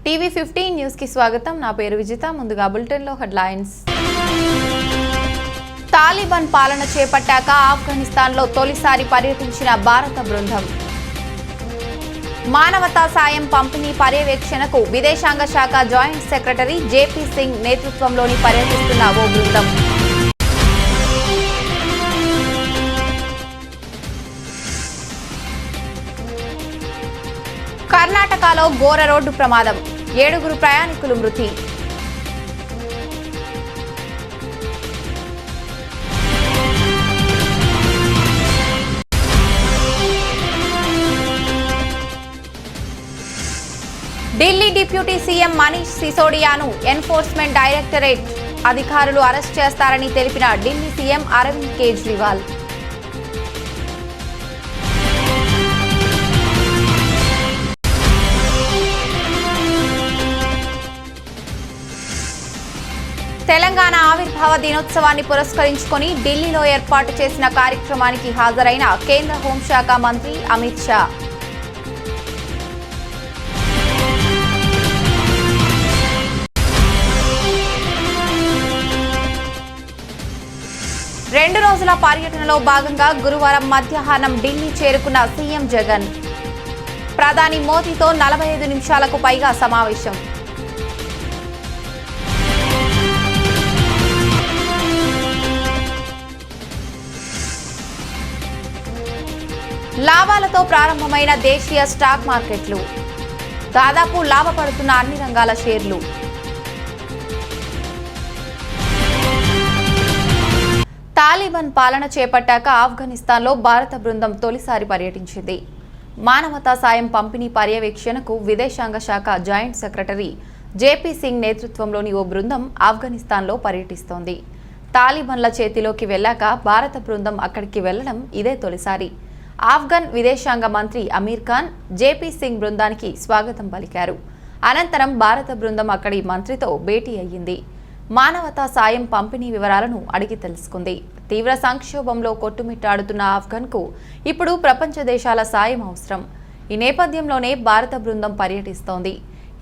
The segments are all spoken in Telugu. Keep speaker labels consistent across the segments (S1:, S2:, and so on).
S1: టీవీ15 న్యూస్ కి స్వాగతం। నా పేరు విజిత। ముందుగా బులెటిన్ లో హెడ్లైన్స్। తాలిబాన్ పాలన చేపట్టాక ఆఫ్ఘనిస్తాన్ లో తొలిసారి పర్యటించిన భారత బృందం। మానవతా సాయం పంపిణీ పర్యవేక్షణకు విదేశాంగ శాఖ జాయింట్ సెక్రటరీ జేపీ సింగ్ నేతృత్వంలోని పర్యటిస్తున్న ఓ బృందం। కర్ణాటకలో ఘోర రోడ్డు ప్రమాదం, 7 ప్రయాణికులు మృతి। ఢిల్లీ డిప్యూటీ సీఎం మనీష్ సిసోడియాను ఎన్ఫోర్స్మెంట్ డైరెక్టరేట్ అధికారులు అరెస్ట్ చేస్తారని తెలిపిన ఢిల్లీ సీఎం అరవింద్ కేజ్రీవాల్। తెలంగాణ ఆవిర్భావ దినోత్సవాన్ని పురస్కరించుకొని ఢిల్లీలో ఏర్పాటు చేసిన కార్యక్రమానికి హాజరైన కేంద్ర హోంశాఖ మంత్రి అమిత్ షా। రెండు రోజుల పర్యటనలో భాగంగా గురువారం మధ్యాహ్నం ఢిల్లీ చేరుకున్న సీఎం జగన్ ప్రధాని మోదీతో 45 నిమిషాలకు పైగా సమావేశం। లాభాలతో ప్రారంభమైన దేశీయ స్టాక్ మార్కెట్లు, దాదాపు లాభపడుతున్న అన్ని రంగాల షేర్లు। తాలిబాన్ పాలన చేపట్టాక ఆఫ్ఘనిస్తాన్లో భారత బృందం తొలిసారి పర్యటించింది। మానవతా సాయం పంపిణీ పర్యవేక్షణకు విదేశాంగ శాఖ జాయింట్ సెక్రటరీ జేపీ సింగ్ నేతృత్వంలోని ఓ బృందం ఆఫ్ఘనిస్తాన్లో పర్యటిస్తోంది। తాలిబాన్ల చేతిలోకి వెళ్లాక భారత బృందం అక్కడికి వెళ్లడం ఇదే తొలిసారి। ఆఫ్ఘన్ విదేశాంగ మంత్రి అమీర్ ఖాన్ జేపీ సింగ్ బృందానికి స్వాగతం పలికారు। అనంతరం భారత బృందం అక్కడి మంత్రితో భేటీ అయ్యింది। మానవతా సాయం పంపిణీ వివరాలను అడిగి తెలుసుకుంది। తీవ్ర సంక్షోభంలో కొట్టుమిట్టాడుతున్న ఆఫ్ఘన్కు ఇప్పుడు ప్రపంచ దేశాల సాయం అవసరం। ఈ నేపథ్యంలోనే భారత బృందం పర్యటిస్తోంది।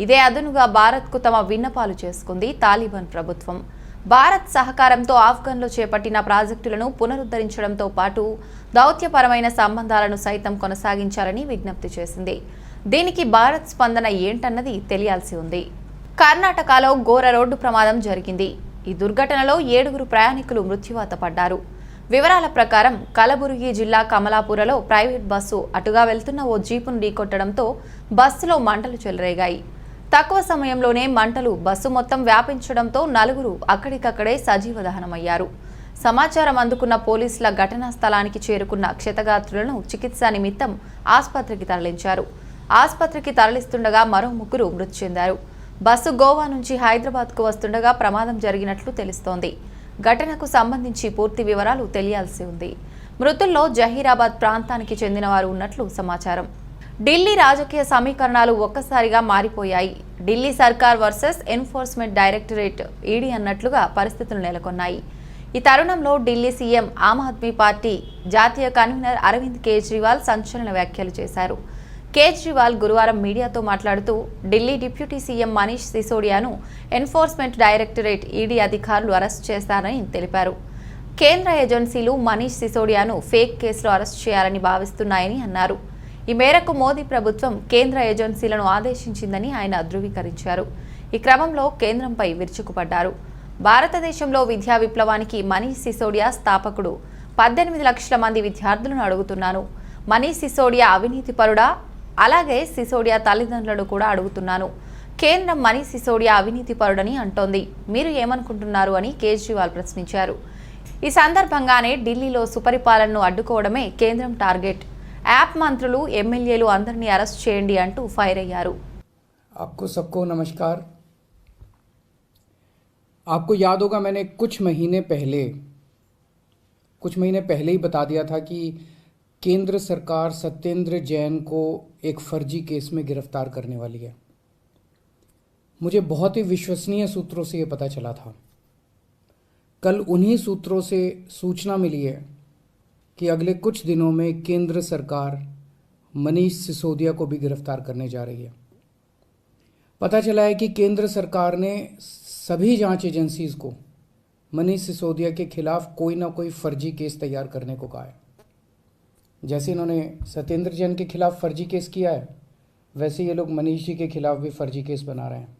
S1: ఇదే అదనుగా భారత్కు తమ విన్నపాలు చేసుకుంది తాలిబాన్ ప్రభుత్వం। భారత్ సహకారంతో ఆఫ్ఘన్లో చేపట్టిన ప్రాజెక్టులను పునరుద్ధరించడంతో పాటు దౌత్యపరమైన సంబంధాలను సైతం కొనసాగించాలని విజ్ఞప్తి చేసింది। దీనికి భారత్ స్పందన ఏంటన్నది తెలియాల్సి ఉంది। కర్ణాటకలో ఘోర రోడ్డు ప్రమాదం జరిగింది। ఈ దుర్ఘటనలో 7 ప్రయాణికులు మృత్యువాత పడ్డారు। వివరాల ప్రకారం కలబురగి జిల్లా కమలాపురలో ప్రైవేట్ బస్సు అటుగా వెళ్తున్న ఓ జీపును ఢీకొట్టడంతో బస్సులో మంటలు చెలరేగాయి। తక్కువ సమయంలోనే మంటలు బస్సు మొత్తం వ్యాపించడంతో 4 అక్కడికక్కడే సజీవ దహనమయ్యారు। సమాచారం అందుకున్న పోలీసుల ఘటనా స్థలానికి చేరుకున్న క్షతగాత్రులను చికిత్స నిమిత్తం ఆసుపత్రికి తరలించారు। ఆసుపత్రికి తరలిస్తుండగా మరో 3 మృతి చెందారు। బస్సు గోవా నుంచి హైదరాబాద్కు వస్తుండగా ప్రమాదం జరిగినట్లు తెలుస్తోంది। ఘటనకు సంబంధించి పూర్తి వివరాలు తెలియాల్సి ఉంది। మృతుల్లో జహీరాబాద్ ప్రాంతానికి చెందిన వారు ఉన్నట్లు సమాచారం। ఢిల్లీ రాజకీయ సమీకరణాలు ఒక్కసారిగా మారిపోయాయి। ఢిల్లీ సర్కార్ వర్సెస్ ఎన్ఫోర్స్మెంట్ డైరెక్టరేట్ ఈడీ అన్నట్లుగా పరిస్థితులు నెలకొన్నాయి। ఈ తరుణంలో ఢిల్లీ సీఎం ఆమ్ ఆద్మీ పార్టీ జాతీయ కన్వీనర్ అరవింద్ కేజ్రీవాల్ సంచలన వ్యాఖ్యలు చేశారు। కేజ్రీవాల్ గురువారం మీడియాతో మాట్లాడుతూ ఢిల్లీ డిప్యూటీ సీఎం మనీష్ సిసోడియాను ఎన్ఫోర్స్మెంట్ డైరెక్టరేట్ ఈడీ అధికారులు అరెస్ట్ చేశారని తెలిపారు। కేంద్ర ఏజెన్సీలు మనీష్ సిసోడియాను ఫేక్ కేసులో అరెస్ట్ చేయాలని భావిస్తున్నాయని అన్నారు। ఈ మేరకు మోదీ ప్రభుత్వం కేంద్ర ఏజెన్సీలను ఆదేశించిందని ఆయన ధృవీకరించారు। ఈ క్రమంలో కేంద్రంపై విరుచుకుపడ్డారు। భారతదేశంలో విద్యా విప్లవానికి మనీష్ సిసోడియా స్థాపకుడు 18 లక్షల మంది విద్యార్థులను అడుగుతున్నాను। మనీష్ సిసోడియా అవినీతి పరుడా? అలాగే సిసోడియా తల్లిదండ్రులను కూడా అడుగుతున్నాను। కేంద్రం మనీష్ సిసోడియా అవినీతి పరుడని అంటోంది, మీరు ఏమనుకుంటున్నారు అని కేజ్రీవాల్ ప్రశ్నించారు। ఈ సందర్భంగానే ఢిల్లీలో సుపరిపాలనను అడ్డుకోవడమే కేంద్రం టార్గెట్। యాప్ మంత్రులు ఎమ్మెల్యేలు అందరినీ అరెస్ట్ చేయండి అంటూ ఫైర్ అయ్యారు।
S2: आपको सबको नमस्कार। आपको याद होगा मैंने कुछ महीने पहले ही बता दिया था कि केंद्र सरकार सत्येंद्र जैन को एक फर्जी केस में गिरफ्तार करने वाली है। मुझे बहुत ही विश्वसनीय सूत्रों से ये पता चला था। कल उन्हीं सूत्रों से सूचना मिली है कि अगले कुछ दिनों में केंद्र सरकार मनीष सिसोदिया को भी गिरफ्तार करने जा रही है। पता चला है कि केंद्र सरकार ने सभी जांच एजेंसीज को मनीष सिसोदिया के खिलाफ कोई ना कोई फर्जी केस तैयार करने को कहा है। जैसे इन्होंने सत्येंद्र जैन के खिलाफ फर्जी केस किया है, वैसे ये लोग मनीष जी के खिलाफ भी फर्जी केस बना रहे हैं।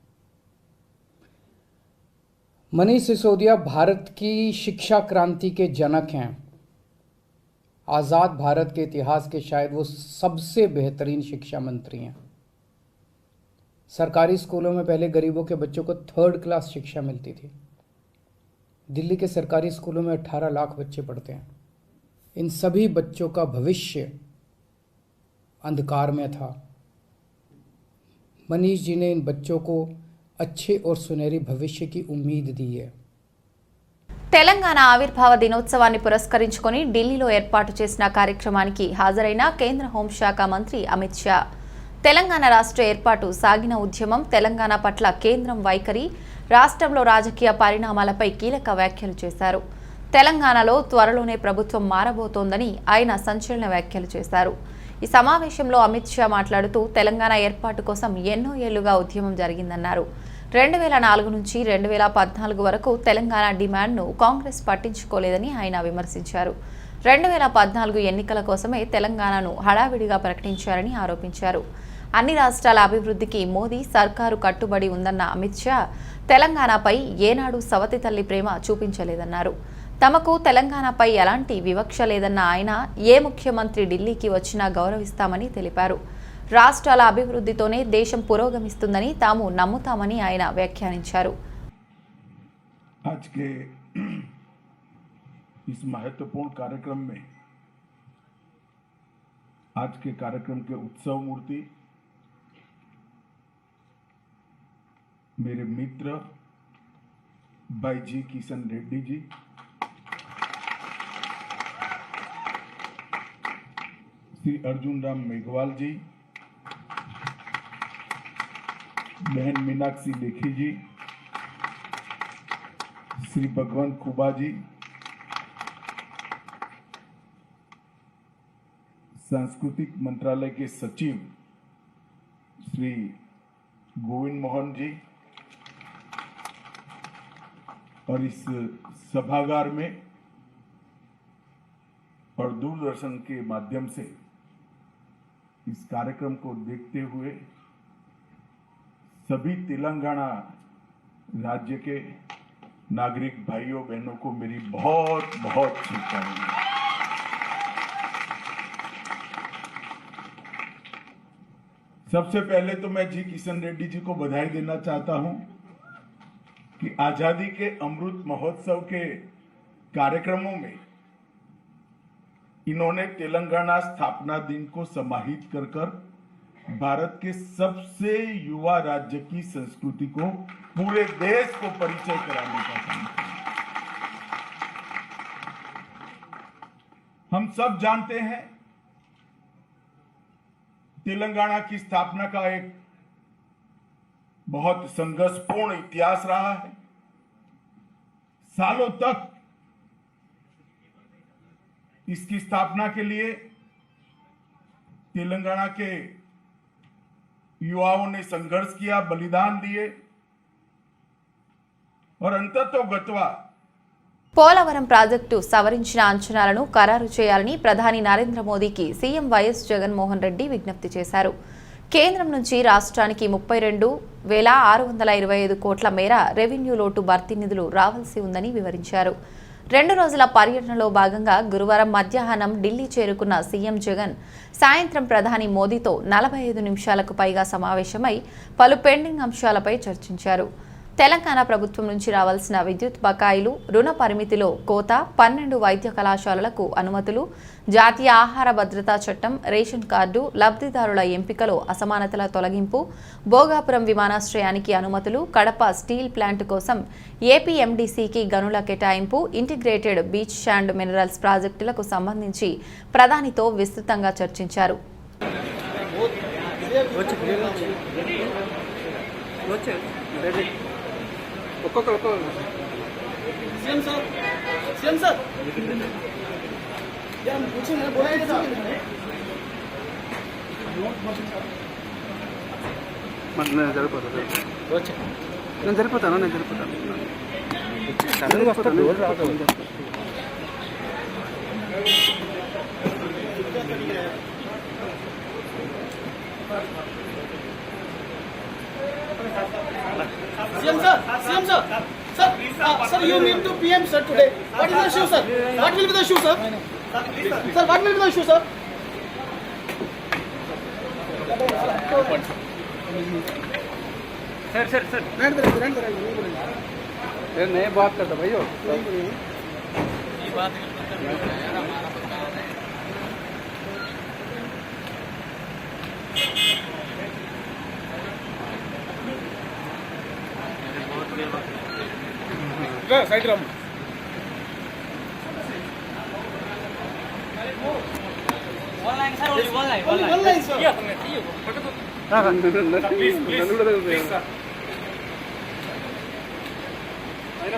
S2: मनीष सिसोदिया भारत की शिक्षा क्रांति के जनक हैं। आज़ाद भारत के इतिहास के शायद वो सबसे बेहतरीन शिक्षा मंत्री हैं। सरकारी स्कूलों में पहले गरीबों के बच्चों को 3rd क्लास शिक्षा मिलती थी। दिल्ली के सरकारी स्कूलों में 18 लाख बच्चे पढ़ते हैं। इन सभी बच्चों का भविष्य अंधकार में था। मनीष जी ने इन बच्चों को अच्छे और सुनहरी भविष्य की उम्मीद दी है।
S1: తెలంగాణ ఆవిర్భావ దినోత్సవాన్ని పురస్కరించుకొని ఢిల్లీలో ఏర్పాటు చేసిన కార్యక్రమానికి హాజరైన కేంద్ర హోంశాఖ మంత్రి అమిత్ షా తెలంగాణ రాష్ట్ర ఏర్పాటు సాగిన ఉద్యమం, తెలంగాణ పట్ల కేంద్రం వైఖరి, రాష్ట్రంలో రాజకీయ పరిణామాలపై కీలక వ్యాఖ్యలు చేశారు. తెలంగాణలో త్వరలోనే ప్రభుత్వం మారబోతోందని ఆయన సంచలన వ్యాఖ్యలు చేశారు. ఈ సమావేశంలో అమిత్ షా మాట్లాడుతూ తెలంగాణ ఏర్పాటు కోసం ఎన్నో ఏళ్లుగా ఉద్యమం జరిగిందన్నారు. 2004 నుంచి 2014 వరకు తెలంగాణ డిమాండ్ను కాంగ్రెస్ పట్టించుకోలేదని ఆయన విమర్శించారు. 2014 ఎన్నికల కోసమే తెలంగాణను హడావిడిగా ప్రకటించారని ఆరోపించారు. అన్ని రాష్ట్రాల అభివృద్ధికి మోదీ సర్కారు కట్టుబడి ఉందన్న అమిత్ షా తెలంగాణపై ఏనాడు సవతి తల్లి ప్రేమ చూపించలేదన్నారు. తమకు తెలంగాణపై ఎలాంటి వివక్ష లేదన్న ఆయన ఏ ముఖ్యమంత్రి ఢిల్లీకి వచ్చినా గౌరవిస్తామని తెలిపారు. రాష్ట్రాల అభివృద్ధితోనే దేశం పురోగమిస్తుందని తాము నమ్ముతామని ఆయన వ్యాఖ్యానించారు.
S3: आज के इस महत्वपूर्ण कार्यक्रम में आज के कार्यक्रम के उत्सव मूर्ति मेरे मित्र भाई जी किशन रेड्डी जी, श्री अर्जुन राम मेघवाल जी, बहन मीनाक्षी लेखी जी, श्री भगवंत खुबा जी, सांस्कृतिक मंत्रालय के सचिव श्री गोविंद मोहन जी, और इस सभागार में और दूरदर्शन के माध्यम से इस कार्यक्रम को देखते हुए सभी तेलंगाना राज्य के नागरिक भाइयों बहनों को मेरी बहुत बहुत शुभकामनाएं। सबसे पहले तो मैं जी किशन रेड्डी जी को बधाई देना चाहता हूं कि आजादी के अमृत महोत्सव के कार्यक्रमों में इन्होंने तेलंगाना स्थापना दिन को समाहित कर कर भारत के सबसे युवा राज्य की संस्कृति को पूरे देश को परिचय कराने का काम किया। हम सब जानते हैं तेलंगाना की स्थापना का एक बहुत संघर्षपूर्ण इतिहास रहा है। सालों तक इसकी स्थापना के लिए तेलंगाना के युवाओं ने संघर्ष किया, बलिदान दिए और अंततोगत्वा
S1: పోలవరం ప్రాజెక్టు సవరించిన అంచనాలను ఖరారు చేయాలని ప్రధాని నరేంద్ర మోదీకి సీఎం వైఎస్ జగన్మోహన్ రెడ్డి విజ్ఞప్తి చేశారు. కేంద్రం నుంచి రాష్ట్రానికి 32,625 కోట్ల మేర రెవెన్యూ లోటు భర్తీ నిధులు రావాల్సి ఉందని వివరించారు. 2 రోజుల పర్యటనలో భాగంగా గురువారం మధ్యాహ్నం ఢిల్లీ చేరుకున్న సీఎం జగన్ సాయంత్రం ప్రధాని మోదీతో 45 నిమిషాలకు పైగా సమావేశమై పలు పెండింగ్ అంశాలపై చర్చించారు. తెలంగాణ ప్రభుత్వం నుంచి రావాల్సిన విద్యుత్ బకాయిలు, రుణ పరిమితిలో కోత, 12 వైద్య కళాశాలలకు అనుమతులు, జాతీయ ఆహార భద్రతా చట్టం, రేషన్ కార్డు, లబ్ధిదారుల ఎంపికలో అసమానతల తొలగింపు, భోగాపురం విమానాశ్రయానికి అనుమతులు, కడప స్టీల్ ప్లాంట్ కోసం ఏపీఎండీసీకి గనుల కేటాయింపు, ఇంటిగ్రేటెడ్ బీచ్ శాండ్ మినరల్స్ ప్రాజెక్టులకు సంబంధించి ప్రధానితో విస్తృతంగా చర్చించారు.
S4: सीएम सर यार हम पूछे ना बोला
S5: నేను సరిపోతాను
S4: CM sir, sir, sir, you meet to PM sir today. What is the issue, sir? What will be the issue, sir? Sir, what will be the issue, sir?
S5: Sir नए बात करता भाइयों side Ram
S4: One line, sir.
S5: Please sir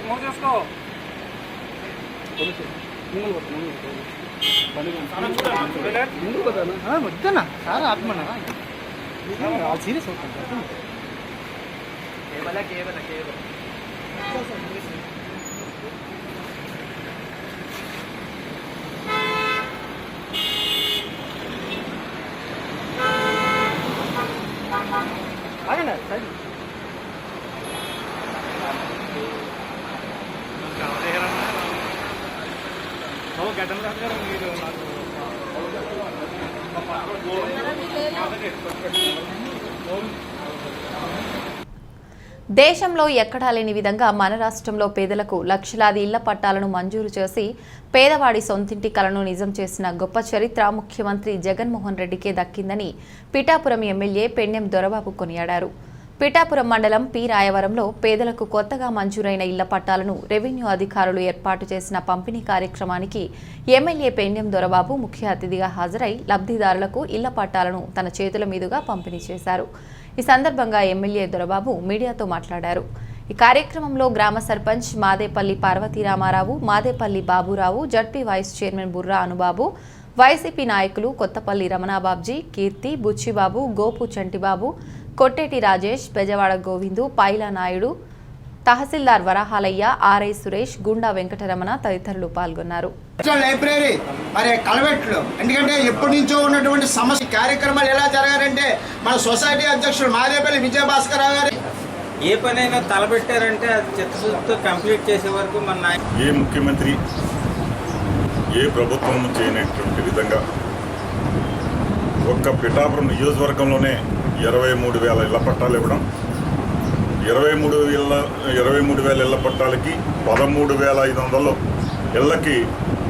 S5: move చేసుకో ముందు కదా వద్దనా సార్ ఆత్మనా సీరియస్ అవుతుంది ఆగండి సైడ్
S1: దేశంలో ఎక్కడా లేని విధంగా మన రాష్ట్రంలో పేదలకు లక్షలాది ఇళ్ల పట్టాలను మంజూరు చేసి పేదవాడి సొంతింటి కలను నిజం చేసిన గొప్ప చరిత్ర ముఖ్యమంత్రి జగన్మోహన్ రెడ్డికే దక్కిందని పిఠాపురం ఎమ్మెల్యే పెండెం దొరబాబు కొనియాడారు. పిఠాపురం మండలం పి రాయవరంలో పేదలకు కొత్తగా మంజూరైన ఇళ్ల పట్టాలను రెవెన్యూ అధికారులు ఏర్పాటు చేసిన పంపిణీ కార్యక్రమానికి ఎమ్మెల్యే పెండెం దొరబాబు ముఖ్య అతిథిగా హాజరై లబ్ధిదారులకు ఇళ్ల పట్టాలను తన చేతుల మీదుగా పంపిణీ చేశారు. ఈ సందర్భంగా ఎమ్మెల్యే దొరబాబు మీడియాతో మాట్లాడారు. ఈ కార్యక్రమంలో గ్రామ sarpanch Madepalli Parvathiramarao, Madepalli Baburao, ZP vice chairman Burra Anubabu, YCP నాయకులు కొత్తపల్లి రమణాబాబ్జీ, కీర్తి, బుచ్చిబాబు, గోపు చంటిబాబు, కొట్టేటి రాజేష్, బెజవాడ గోవిందు, పైలా నాయుడు, తహసీల్దార్ వరహాలయ్య, ఆర్ఐ సురేష్, గుండా వెంకటరమణ తదితరులు పాల్గొన్నారు.
S6: లైబ్రరీ మరి కలవెట్లు ఎందుకంటే ఎప్పటి నుంచో ఉన్నటువంటి సమస్య కార్యక్రమాలు ఎలా జరగాలంటే మన సొసైటీ అధ్యక్షుడు మాదేపల్లి విజయభాస్కర్ రావు గారు
S7: ఏ పనైనా తలపెట్టారంటే అది చిత్తశుద్ధితో కంప్లీట్ చేసే వరకు మన
S3: ఏ ముఖ్యమంత్రి ఏ ప్రభుత్వం చేయనటువంటి విధంగా ఒక్క పిఠాపురం నియోజకవర్గంలోనే 23,000 ఇళ్ల పట్టాలు ఇవ్వడం, 23,000 ఇళ్ల పట్టాలకి 13,500 ఇళ్లకి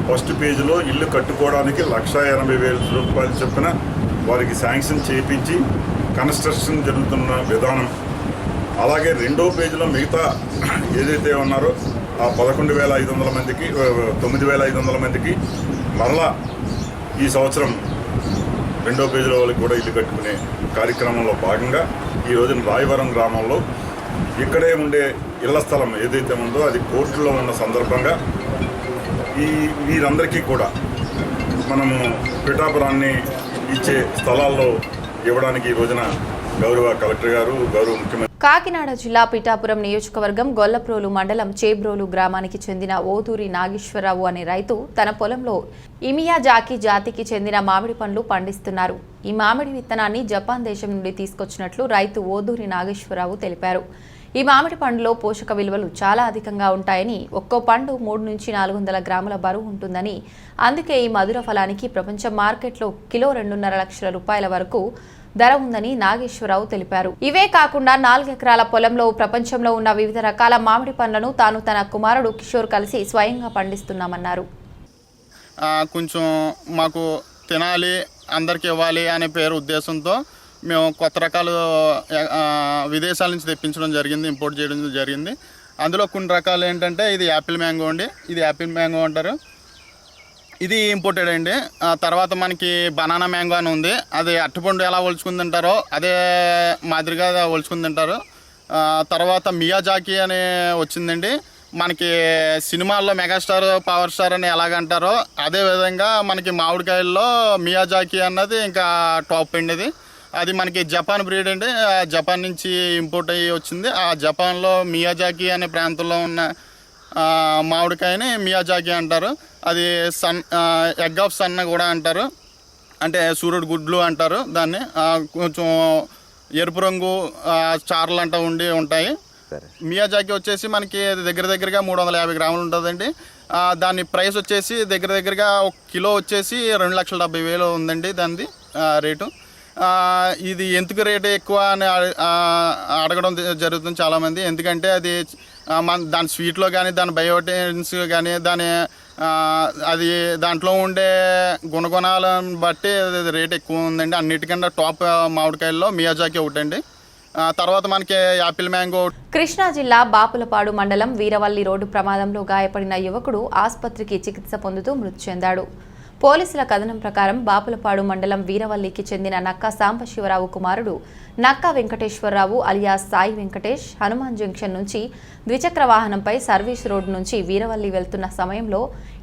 S3: ఫస్ట్ పేజీలో ఇల్లు కట్టుకోవడానికి 1,80,000 రూపాయలు చొప్పున వారికి శాంక్షన్ చేయించి కన్స్ట్రక్షన్ జరుగుతున్న విధానం. అలాగే రెండో పేజీలో మిగతా ఏదైతే ఉన్నారో ఆ 11,500 మందికి 9,500 మందికి మరలా ఈ సంవత్సరం రెండో పేజీలో వాళ్ళకి కూడా ఇల్లు కట్టుకునే కార్యక్రమంలో భాగంగా ఈ రోజున రాయవరం గ్రామంలో ఇక్కడే ఉండే ఇళ్ల స్థలం ఏదైతే ఉందో అది కోర్టులో ఉన్న సందర్భంగా వీరందరికీ కూడా మనము పిఠాపురాన్ని ఇచ్చే స్థలాల్లో ఇవ్వడానికి ఈ రోజున గౌరవ కలెక్టర్ గారు, గౌరవ ముఖ్యమంత్రి.
S1: కాకినాడ జిల్లా పిఠాపురం నియోజకవర్గం గొల్లప్రోలు మండలం చేబ్రోలు గ్రామానికి చెందిన ఓదూరి నాగేశ్వరరావు అనే రైతు తన పొలంలో ఇమియాజాకి జాతికి చెందిన మామిడి పండ్లు పండిస్తున్నారు. ఈ మామిడి విత్తనాన్ని జపాన్ దేశం నుండి తీసుకొచ్చినట్లు రైతు ఓదూరి నాగేశ్వరరావు తెలిపారు. ఈ మామిడి పండులో పోషక విలువలు చాలా అధికంగా ఉంటాయని, ఒక్కో పండు 3 నుంచి 400 గ్రాముల బరువు ఉంటుందని, అందుకే ఈ మధుర ఫలానికి ప్రపంచ మార్కెట్లో కిలో 2.5 లక్షల రూపాయల వరకు ధర ఉందని నాగేశ్వరరావు తెలిపారు. ఇవే కాకుండా 4 ఎకరాల పొలంలో ప్రపంచంలో ఉన్న వివిధ రకాల మామిడి పండ్లను తాను తన కుమారుడు కిషోర్ కలిసి స్వయంగా పండిస్తున్నామన్నారు.
S8: కొంచెం మాకు తినాలి, అందరికి ఇవ్వాలి అనే పేరు ఉద్దేశంతో మేము కొత్త రకాలు విదేశాల నుంచి తెప్పించడం జరిగింది, ఇంపోర్ట్ చేయడం జరిగింది. అందులో కొన్ని రకాలు ఏంటంటే ఇది యాపిల్ మ్యాంగో అండి, ఇది యాపిల్ మ్యాంగో అంటారు, ఇది ఇంపోర్టెడ్ అండి. తర్వాత మనకి బనానా మ్యాంగో అని ఉంది, అది అరటిపండు ఎలా ఒలుచుకుని తింటారో అదే మాదిరిగా ఒలుచుకుని తింటారు. తర్వాత మియాజాకి అని వచ్చిందండి, మనకి సినిమాల్లో మెగాస్టార్, పవర్ స్టార్ అని ఎలాగంటారో అదే విధంగా మనకి మామిడికాయల్లో మియాజాకి అన్నది ఇంకా టాప్ అండి. ఇది అది మనకి జపాన్ బ్రీడ్ అండి. జపాన్ నుంచి ఇంపోర్ట్ అయ్యి వచ్చింది. ఆ జపాన్లో మియాజాకి అనే ప్రాంతంలో ఉన్న మామిడికాయని మియాజాకి అంటారు. అది ఎగ్ ఆఫ్ సన్ కూడా అంటారు, అంటే సూర్యుడు గుడ్లు అంటారు దాన్ని. కొంచెం ఎరుపు రంగు చారలు అంటూ ఉంటాయి. మియాజాకి వచ్చేసి మనకి దగ్గరగా 350 గ్రాములు ఉంటుందండి. దాని ప్రైస్ వచ్చేసి దగ్గరగా 1 కిలో వచ్చేసి 2,70,000 ఉందండి దానిది రేటు. ఇది ఎందుకు రేటు ఎక్కువ అని అడగడం జరుగుతుంది చాలామంది. ఎందుకంటే అది దాని స్వీట్లో కానీ, దాని బయోటిన్స్ కానీ, అది దాంట్లో ఉండే గుణగుణాలను బట్టి రేట్ ఎక్కువ ఉందండి. అన్నిటికన్నా టాప్ మామిడికాయల్లో మియాజాకి ఒకటండి. తర్వాత మనకి యాపిల్ మ్యాంగో.
S1: కృష్ణా జిల్లా బాపులపాడు మండలం వీరవల్లి రోడ్డు ప్రమాదంలో గాయపడిన యువకుడు ఆసుపత్రికి చికిత్స పొందుతూ మృతి చెందాడు. పోలీసుల కథనం ప్రకారం బాపులపాడు మండలం వీరవల్లికి చెందిన నక్కా సాంబశివరావు కుమారుడు నక్కా వెంకటేశ్వరరావు అలియాస్ సాయి వెంకటేష్ హనుమాన్ జంక్షన్ నుంచి ద్విచక్ర వాహనంపై సర్వీస్ రోడ్డు నుంచి వీరవల్లి వెళ్తున్న సమయంలో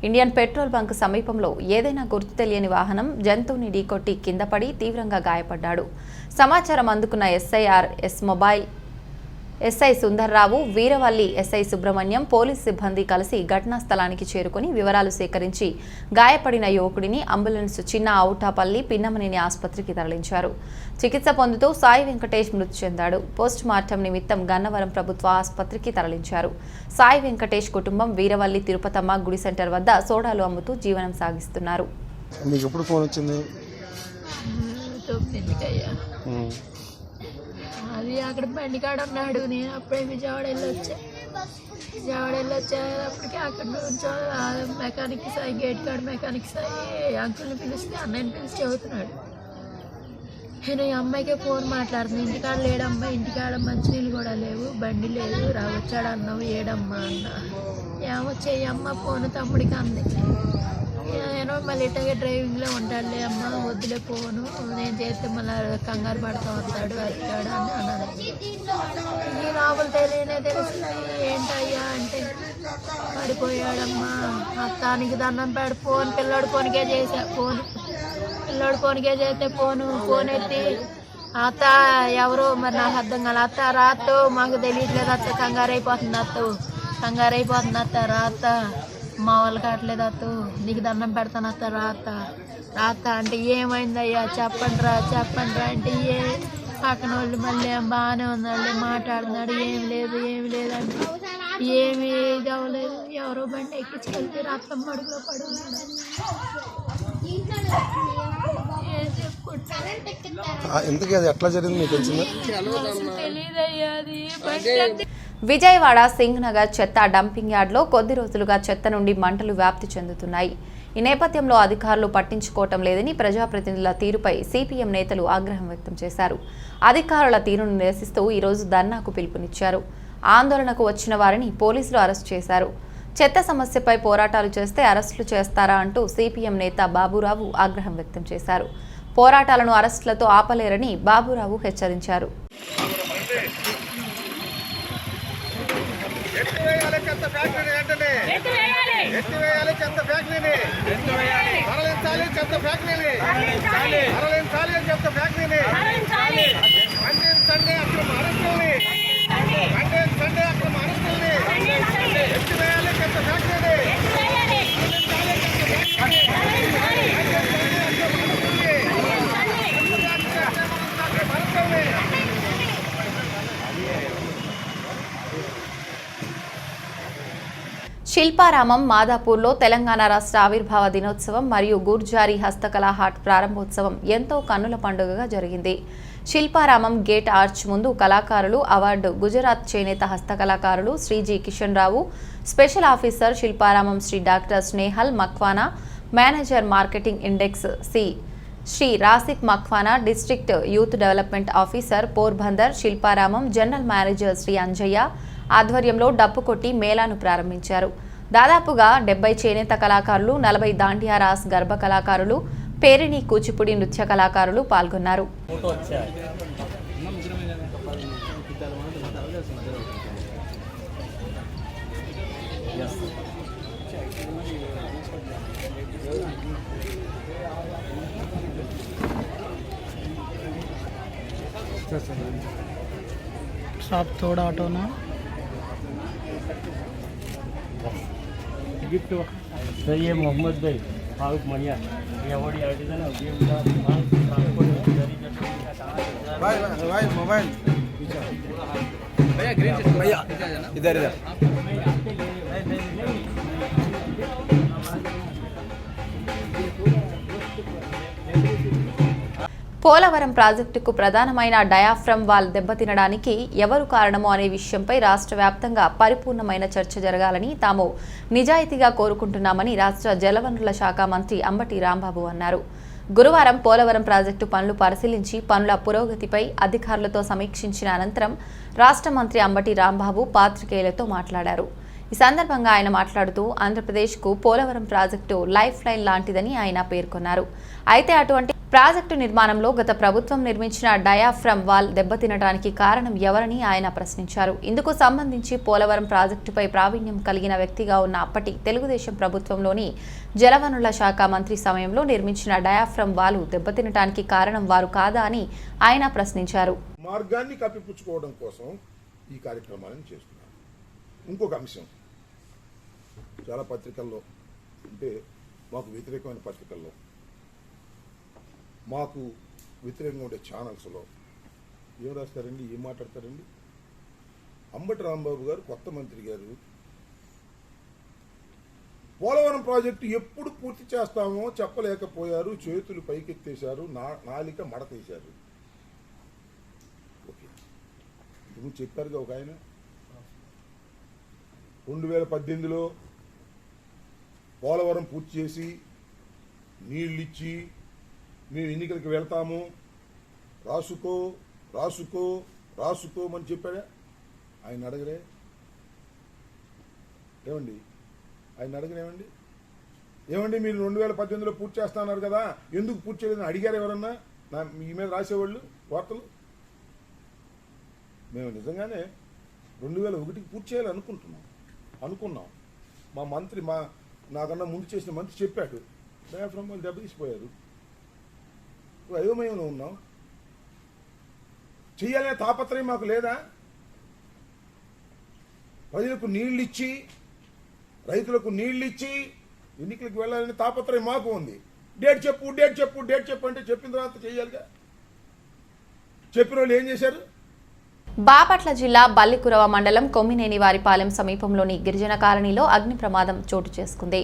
S1: ఇండియన్ పెట్రోల్ బంక్ సమీపంలో ఏదైనా గుర్తు తెలియని వాహనం జంతువుని ఢీకొట్టి కింద పడి తీవ్రంగా గాయపడ్డాడు. సమాచారం అందుకున్న SIRS mobile SI Sundarrao, Veeravalli SI Subrahmanyam, police సిబ్బంది కలిసి ఘటనా స్థలానికి చేరుకుని వివరాలు సేకరించి గాయపడిన యువకుడిని అంబులెన్స్ చిన్న ఔటాపల్లి పిన్నమనేని ఆసుపత్రికి తరలించారు. చికిత్స పొందుతూ సాయి వెంకటేష్ మృతి చెందాడు. పోస్ట్ మార్టం నిమిత్తం గన్నవరం ప్రభుత్వ ఆసుపత్రికి తరలించారు. సాయి వెంకటేష్ కుటుంబం వీరవల్లి తిరుపతమ్మ గుడి సెంటర్ వద్ద సోడాలు అమ్ముతూ జీవనం సాగిస్తున్నారు.
S9: అది అక్కడ బండికాడ ఉన్నాడు. నేను అప్పుడే విజయవాడ వెళ్ళొచ్చేటప్పటికి అక్కడ నుంచి మెకానిక్ సాయి గేట్ కాడ మెకానిక్ సాయి అంకుల్ని పిలిస్తే అన్నయ్యని పిలిచి చెబుతున్నాడు. నేను ఈ అమ్మాయికే ఫోన్ మాట్లాడుతున్నాను. ఇంటికాడ లేడమ్మా, ఇంటికాడ మంచినీళ్ళు కూడా లేవు, బండి లేదు, వచ్చాడు అన్నావు, ఏడమ్మా అన్న. ఏమో చెయ్యమ్మ ఫోన్ తమ్ముడికి అంది. నేను మళ్ళీ ఇట్టగా డ్రైవింగ్లో ఉంటాడులే అమ్మ, వద్దులే పోను, నేను చేస్తే మళ్ళీ కంగారు పడుతూ వస్తాడు వస్తాడు అని అన్నది. ఈ లోపల తెలియనే తెలిసింది. ఏంటయ్యా అంటే పడిపోయాడమ్మా, అత్తానికి దండం పెడు ఫోన్ పిల్లోడు ఫోన్కే చేసా. పిల్లోడు ఫోన్కే చేస్తే ఫోన్ ఎత్తి అత్త ఎవరో మరి నాకు అర్థం కాదు. అత్త రాత్తో మాకు తెలియట్లేదు, అత్త కంగారు అయిపోతుంది, అత్త రాత్త మా వాళ్ళు కావట్లేదు, అత్త నీకు దండం పెడతాను అత్త రాత్త అంటే ఏమైందయ్యా చెప్పండి రా అంటే పక్కన వాళ్ళు మళ్ళీ బాగానే ఉందండి మాట్లాడుతున్నాడు. ఏమి లేదు అంటే ఏమి ఇది అవ్వలేదు, ఎవరో బండి ఎక్కించుకెళ్తే రక్తం మడుగులో పడున్నాడు. ఏం చెప్పుకుంటారు తెలియదయ్యా అది.
S1: విజయవాడ సింగ్ నగర్ చెత్త డంపింగ్ యార్డ్లో కొద్ది రోజులుగా చెత్త నుండి మంటలు వ్యాప్తి చెందుతున్నాయి. ఈ నేపథ్యంలో అధికారులు పట్టించుకోవటం లేదని ప్రజాప్రతినిధుల తీరుపై సిపిఎం నేతలు ఆగ్రహం వ్యక్తం చేశారు. అధికారుల తీరును నిరసిస్తూ ఈరోజు ధర్నాకు పిలుపునిచ్చారు. ఆందోళనకు వచ్చిన వారిని పోలీసులు అరెస్టు చేశారు. చెత్త సమస్యపై పోరాటాలు చేస్తే అరెస్టులు చేస్తారా అంటూ సిపిఎం నేత బాబురావు ఆగ్రహం వ్యక్తం చేశారు. పోరాటాలను అరెస్టులతో ఆపలేరని బాబురావు హెచ్చరించారు. శిల్పారామం మాదాపూర్లో తెలంగాణ రాష్ట్ర ఆవిర్భావ దినోత్సవం మరియు గుర్జారీ హస్తకళా హాట్ ప్రారంభోత్సవం ఎంతో కన్నుల పండుగగా జరిగింది. శిల్పారామం గేట్ ఆర్చ్ ముందు కళాకారులు అవార్డు గుజరాత్ చేనేత హస్తకళాకారులు Shri G Kishan Rao, special officer Shilparamam Shri doctor Snehal Makwana, manager marketing index Shri Rasik Makwana, district youth development officer Porbandar Shilparamam general manager Shri Anjaiah ఆధ్వర్యంలో డప్పు కొట్టి మేళాను ప్రారంభించారు. దాదాపుగా 70 చేనేత కళాకారులు, 40 దాండియా రాస్ గర్భ కళాకారులు, పేరిణి కూచిపూడి నృత్య కళాకారులు పాల్గొన్నారు.
S4: साहब थोड़ा ऑटो ना
S5: गिफ्ट सर ये मोहम्मद भाई फारूक मणिया ये अवार्ड आर्टिस्ट है ना ये उनका
S6: भाई मोबाइल भैया इधर
S1: పోలవరం ప్రాజెక్టుకు ప్రధానమైన డయాఫ్రమ్ వాల్ దెబ్బతినడానికి ఎవరు కారణమో అనే విషయంపై రాష్ట్ర వ్యాప్తంగా పరిపూర్ణమైన చర్చ జరగాలని తాము నిజాయితీగా కోరుకుంటున్నామని రాష్ట్ర జలవనరుల శాఖ మంత్రి అంబటి రాంబాబు అన్నారు. గురువారం పోలవరం ప్రాజెక్టు పనులు పరిశీలించి పనుల పురోగతిపై అధికారులతో సమీక్షించిన అనంతరం రాష్ట్ర మంత్రి అంబటి రాంబాబు పాత్రికేయులతో మాట్లాడారు. ఈ సందర్భంగా ఆయన మాట్లాడుతూ ఆంధ్రప్రదేశ్కు పోలవరం ప్రాజెక్టు లైఫ్ లైన్ లాంటిదని ఆయన పేర్కొన్నారు. అయితే అటువంటి ప్రాజెక్టు నిర్మాణంలో గత ప్రభుత్వం నిర్మించిన డయాఫ్రమ్ వాల్ దెబ్బతినడానికి కారణం ఎవరని ఆయన ప్రశ్నించారు. ఇందుకు సంబంధించి పోలవరం ప్రాజెక్టుపై ప్రావీణ్యం కలిగిన వ్యక్తిగా ఉన్న అప్పటి తెలుగుదేశం ప్రభుత్వంలోని జలవనరుల శాఖ మంత్రి సమయంలో నిర్మించిన డయాఫ్రమ్ వాల్ దెబ్బతినడానికి కారణం వారు కాదా అని ఆయన ప్రశ్నించారు.
S10: మార్గాన్ని కప్పిపుచ్చుకోవడం కోసం ఈ కార్యక్రమాలను చేస్తున్నారు. ఇంకొక అంశం, చాలా పత్రికల్లో అంటే మాకు వ్యతిరేకమైన పత్రికల్లో, మాకు వ్యతిరేకంగా ఉండే ఛానల్స్లో ఏం రాస్తారండి, ఏం మాట్లాడతారండి? అంబటి రాంబాబు గారు కొత్త మంత్రి గారు పోలవరం ప్రాజెక్టు ఎప్పుడు పూర్తి చేస్తామో చెప్పలేకపోయారు, చేతులు పైకెత్తేశారు, నాలిక మడతేశారు. ఓకే, ఇప్పుడు చెప్పారుగా ఒక ఆయన 2018లో పోలవరం పూర్తి చేసి నీళ్ళిచ్చి మేము ఎన్నికలకు వెళ్తాము, రాసుకో రాసుకో రాసుకోమని చెప్పాడా? ఆయన అడగరే ఏమండి? ఆయన అడగరేమండి? ఏమండి మీరు 2018లో పూర్తి చేస్తున్నారు కదా, ఎందుకు పూర్తి చేయలేదని అడిగారు ఎవరన్నా? మీ మీద రాసేవాళ్ళు వార్తలు? మేము నిజంగానే 2001కి పూర్తి చేయాలి అనుకున్నాం. మా మంత్రి నాకన్నా ముందు చేసిన మంత్రి చెప్పాడు, డయాఫ్రమ్ వాళ్ళు దెబ్బతీసిపోయారు, అయోమయంలో ఉన్నాం. చెయ్యాలనే తాపత్రయం మాకు లేదా? ప్రజలకు నీళ్ళిచ్చి రైతులకు నీళ్ళిచ్చి ఎన్నికలకు వెళ్ళాలనే తాపత్రయం మాకు ఉంది. డేట్ చెప్పు అంటే చెప్పిన తర్వాత చెయ్యాలిగా. చెప్పిన వాళ్ళు ఏం చేశారు?
S1: బాపట్ల జిల్లా బల్లికురవ మండలం కొమ్మినేనివారిపాలెం సమీపంలోని గిరిజన కాలనీలో అగ్ని ప్రమాదం చోటు చేసుకుంది.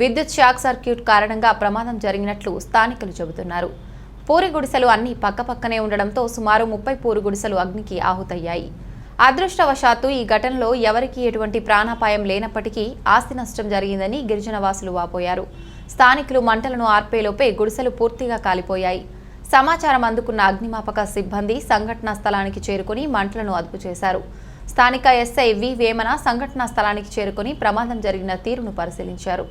S1: విద్యుత్ షాక్ సర్క్యూట్ కారణంగా ప్రమాదం జరిగినట్లు స్థానికులు చెబుతున్నారు. పూరి గుడిసెలు అన్ని పక్కపక్కనే ఉండడంతో సుమారు 30 పూరి గుడిసెలు అగ్నికి ఆహుతయ్యాయి. అదృష్టవశాత్తు ఈ ఘటనలో ఎవరికీ ఎటువంటి ప్రాణాపాయం లేనప్పటికీ ఆస్తి నష్టం జరిగిందని గిరిజన వాసులు వాపోయారు. స్థానికులు మంటలను ఆర్పేలోపే గుడిసెలు పూర్తిగా కాలిపోయాయి. సమాచారం అందుకున్న అగ్నిమాపక సిబ్బంది సంఘటనా స్థలానికి చేరుకుని మంటలను అదుపు చేశారు. స్థానిక ఎస్ఐ వి వేమన సంఘటనా స్థలానికి చేరుకుని ప్రమాదం జరిగిన తీరును పరిశీలించారు.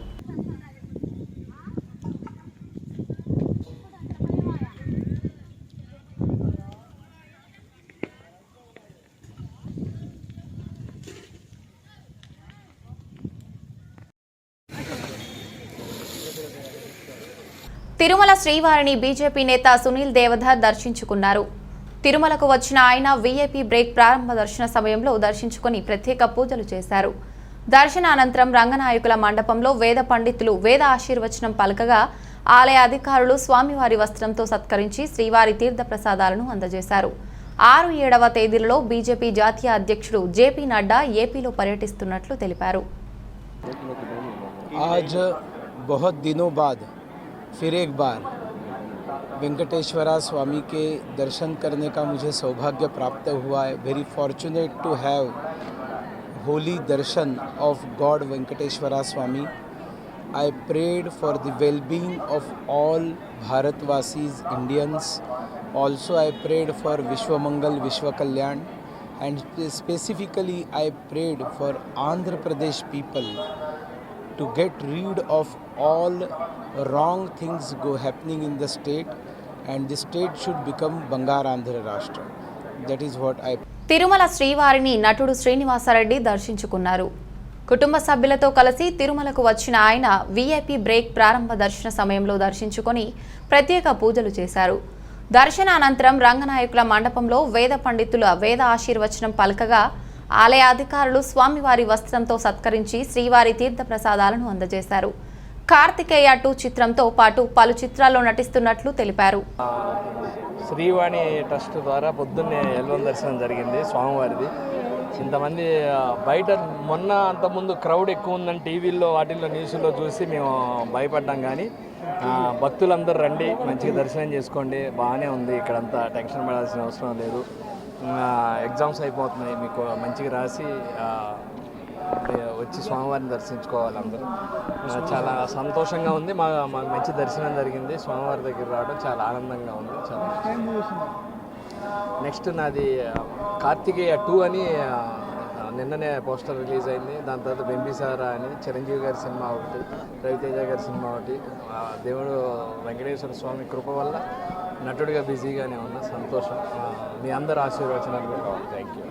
S1: తిరుమల శ్రీవారిని బీజేపీ నేత సునీల్ దేవధర్ దర్శించుకున్నారు. తిరుమలకు వచ్చిన ఆయన వీఐపీ బ్రేక్ ప్రారంభ దర్శన సమయంలో దర్శించుకుని ప్రత్యేక పూజలు చేశారు. దర్శన అనంతరం రంగనాయకుల మండపంలో వేద పండితులు వేద ఆశీర్వచనం పలకగా ఆలయ అధికారులు స్వామివారి వస్త్రంతో సత్కరించి శ్రీవారి తీర్థ ప్రసాదాలను అందజేశారు. 6-7వ తేదీలలో బీజేపీ జాతీయ అధ్యక్షుడు జేపీ నడ్డా ఏపీలో పర్యటిస్తున్నట్లు తెలిపారు.
S11: फिर एक बार वेंकटेश्वरा स्वामी के दर्शन करने का मुझे सौभाग्य प्राप्त हुआ है. Very fortunate to have holy darshan of God Venkateswara Swami. I prayed for the well-being of all Bharatvasis, Indians. Also I prayed for Vishwamangal, Vishwakalyan, and specifically I prayed for Andhra Pradesh people to get rid of all wrong things happening in the state, and the state should become Bangarandhra Rashtra. That is what I.
S1: Tirumala శ్రీవారిని నటుడు శ్రీనివాసరెడ్డి దర్శించుకున్నారు. కుటుంబ సభ్యులతో కలిసి తిరుమలకు వచ్చిన ఆయన వీఐపీ బ్రేక్ ప్రారంభ దర్శన సమయంలో దర్శించుకొని ప్రత్యేక పూజలు చేశారు. దర్శనానంతరం రంగనాయకుల మండపంలో వేద పండితుల వేద ఆశీర్వచనం పలకగా ఆలయ అధికారులు స్వామివారి వస్త్రంతో సత్కరించి శ్రీవారి తీర్థ ప్రసాదాలను అందజేశారు. కార్తికేయ 2 చిత్రంతో పాటు పలు చిత్రాల్లో నటిస్తున్నట్లు తెలిపారు.
S5: శ్రీవాణి ట్రస్ట్ ద్వారా పొద్దున్నే ఎల్వన్ దర్శనం జరిగింది స్వామివారిది. ఇంతమంది బయట మొన్న అంతకుముందు క్రౌడ్ ఎక్కువ ఉందని టీవీల్లో వాటిల్లో న్యూస్లో చూసి మేము భయపడ్డాం. కానీ భక్తులందరూ రండి, మంచిగా దర్శనం చేసుకోండి, బాగానే ఉంది. ఇక్కడంతా టెన్షన్ పడాల్సిన అవసరం లేదు. ఎగ్జామ్స్ అయిపోతున్నాయి, మీకు మంచిగా రాసి వచ్చి స్వామివారిని దర్శించుకోవాలి అందరూ. చాలా సంతోషంగా ఉంది. మాకు మంచి దర్శనం జరిగింది. స్వామివారి దగ్గర రావడం చాలా ఆనందంగా ఉంది. చాలా నెక్స్ట్ నాది కార్తికేయ 2 అని నిన్ననే పోస్టర్ రిలీజ్ అయింది. దాని తర్వాత బెంబిసారా అని చిరంజీవి గారి సినిమా ఒకటి, రవితేజ గారి సినిమా ఒకటి. దేవుడు వెంకటేశ్వర స్వామి కృప వల్ల నటుడిగా బిజీగానే ఉన్నా. సంతోషం. మీ అందరు ఆశీర్వచనాలు కూడా కావాలి. Thank you.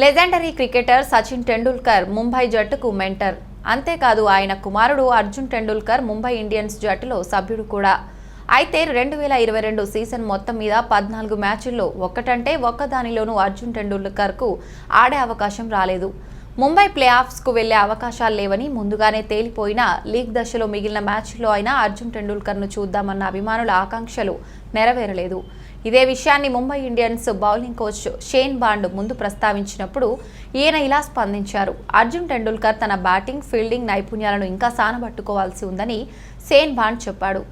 S1: Legendary cricketer Sachin Tendulkar Mumbai జట్టుకు మెంటర్. అంతేకాదు ఆయన కుమారుడు అర్జున్ టెండూల్కర్ ముంబై ఇండియన్స్ జట్టులో సభ్యుడు కూడా. అయితే 2022 సీజన్ మొత్తం మీద 14 మ్యాచుల్లో ఒక్కటంటే ఒక్కదానిలోనూ అర్జున్ టెండూల్కర్కు ఆడే అవకాశం రాలేదు. ముంబై ప్లే ఆఫ్స్కు వెళ్లే అవకాశాలు లేవని ముందుగానే తేలిపోయిన లీగ్ దశలో మిగిలిన మ్యాచ్ల్లో అయినా అర్జున్ టెండూల్కర్ను చూద్దామన్న అభిమానుల ఆకాంక్షలు నెరవేరలేదు. ఇదే విషయాన్ని Mumbai Indians bowling coach Shane Bond ముందు ప్రస్తావించినప్పుడు ఈయన ఇలా స్పందించారు. అర్జున్ టెండూల్కర్ తన బ్యాటింగ్, ఫీల్డింగ్ నైపుణ్యాలను ఇంకా సానబట్టుకోవాల్సి ఉందని షేన్ బాండ్ చెప్పాడు.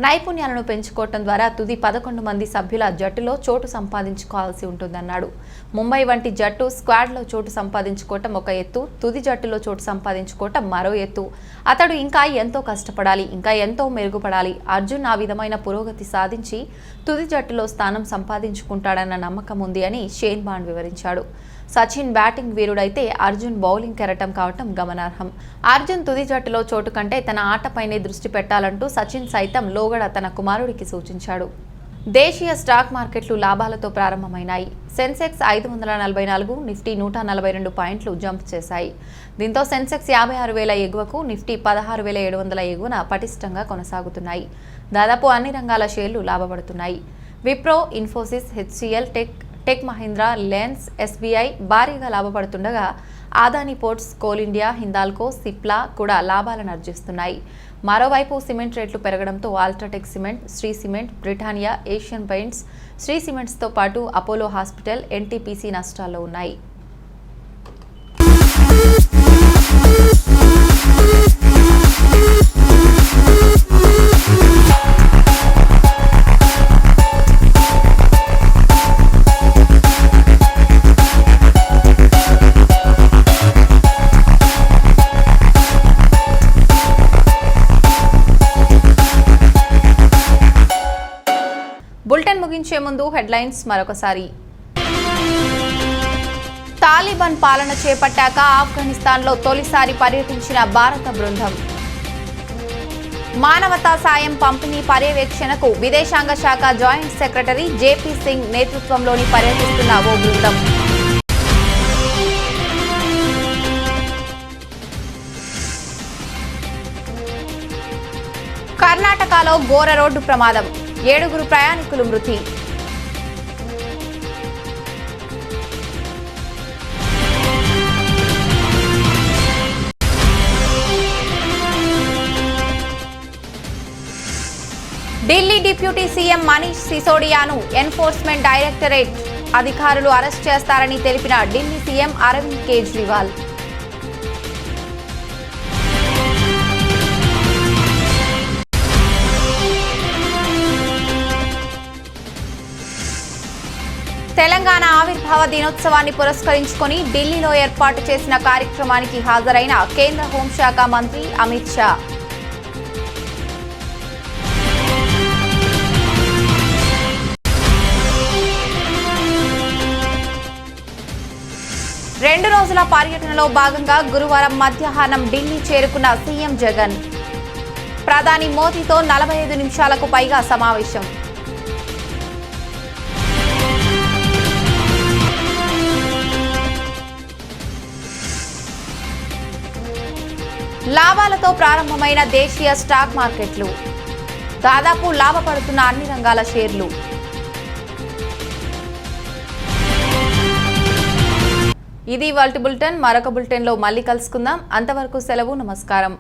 S1: నైపుణ్యాలను పెంచుకోవటం ద్వారా తుది 11 మంది సభ్యుల జట్టులో చోటు సంపాదించుకోవాల్సి ఉంటుందన్నాడు. ముంబై వంటి జట్టు స్క్వాడ్లో చోటు సంపాదించుకోవటం ఒక ఎత్తు, తుది జట్టులో చోటు సంపాదించుకోవటం మరో ఎత్తు. అతడు ఇంకా ఎంతో కష్టపడాలి, ఇంకా ఎంతో మెరుగుపడాలి. అర్జున్ ఆ విధమైన పురోగతి సాధించి తుది జట్టులో స్థానం సంపాదించుకుంటాడన్న నమ్మకం ఉంది అని షేన్ బాండ్ వివరించాడు. సచిన్ బ్యాటింగ్ వీరుడైతే అర్జున్ బౌలింగ్ కెరటం కావటం గమనార్హం. అర్జున్ తుది జట్టులో చోటు కంటే తన ఆటపైనే దృష్టి పెట్టాలంటూ సచిన్ సైతం లోగడ తన కుమారుడికి సూచించాడు. దేశీయ స్టాక్ మార్కెట్లు లాభాలతో ప్రారంభమైనాయి. సెన్సెక్స్ 544, నిఫ్టీ 142 పాయింట్లు జంప్ చేశాయి. దీంతో సెన్సెక్స్ 56,000 ఎగువకు, నిఫ్టీ 16,700 ఎగువన పటిష్టంగా కొనసాగుతున్నాయి. దాదాపు అన్ని రంగాల షేర్లు లాభపడుతున్నాయి. విప్రో, ఇన్ఫోసిస్, హెచ్సిఎల్, టెక్ మహీంద్రా, లెన్స్, ఎస్బీఐ భారీగా లాభపడుతుండగా ఆదాని పోర్ట్స్, కోల్ ఇండియా, హిందాల్కో, సిప్లా కూడా లాభాలను ఆర్జిస్తున్నాయి. మరోవైపు సిమెంట్ రేట్లు పెరగడంతో అల్ట్రాటెక్ సిమెంట్, శ్రీ సిమెంట్, బ్రిటానియా, ఏషియన్ పెయింట్స్, శ్రీ సిమెంట్స్తో పాటు అపోలో హాస్పిటల్, ఎన్టీపీసీ నష్టాల్లో ఉన్నాయి. బులెటిన్ ముగించే ముందు హెడ్లైన్స్ మరొకసారి. తాలిబాన్ పాలన చేపట్టాక ఆఫ్ఘనిస్తాన్లో తొలిసారి పర్యటించిన భారత బృందం. మానవతా సాయం పంపిణీ పర్యవేక్షణకు విదేశాంగ శాఖ జాయింట్ సెక్రటరీ జేపీ సింగ్ నేతృత్వంలోని పర్యటిస్తున్న ఓ బృందం. కర్ణాటకలో ఘోర రోడ్డు ప్రమాదం, 7 ప్రయాణికులు మృతి. ఢిల్లీ డిప్యూటీ సీఎం మనీష్ సిసోడియాను ఎన్ఫోర్స్మెంట్ డైరెక్టరేట్ అధికారులు అరెస్ట్ చేస్తారని తెలిపిన ఢిల్లీ సీఎం అరవింద్ కేజ్రీవాల్. తెలంగాణ ఆవిర్భావ దినోత్సవాన్ని పురస్కరించుకొని ఢిల్లీలో ఏర్పాటు చేసిన కార్యక్రమానికి హాజరైన కేంద్ర హోంశాఖ మంత్రి అమిత్ షా. రెండు రోజుల పర్యటనలో భాగంగా గురువారం మధ్యాహ్నం ఢిల్లీ చేరుకున్న సీఎం జగన్. ప్రధాని మోదీతో 45 నిమిషాలకు పైగా సమావేశం. లాభాలతో ప్రారంభమైన దేశీయ స్టాక్ మార్కెట్లు, దాదాపు లాభపడుతున్న అన్ని రంగాల షేర్లు. ఇది ఇవాల్టి బులెటిన్. మరొక బులెటిన్లో మళ్ళీ కలుసుకుందాం. అంతవరకు సెలవు. నమస్కారం.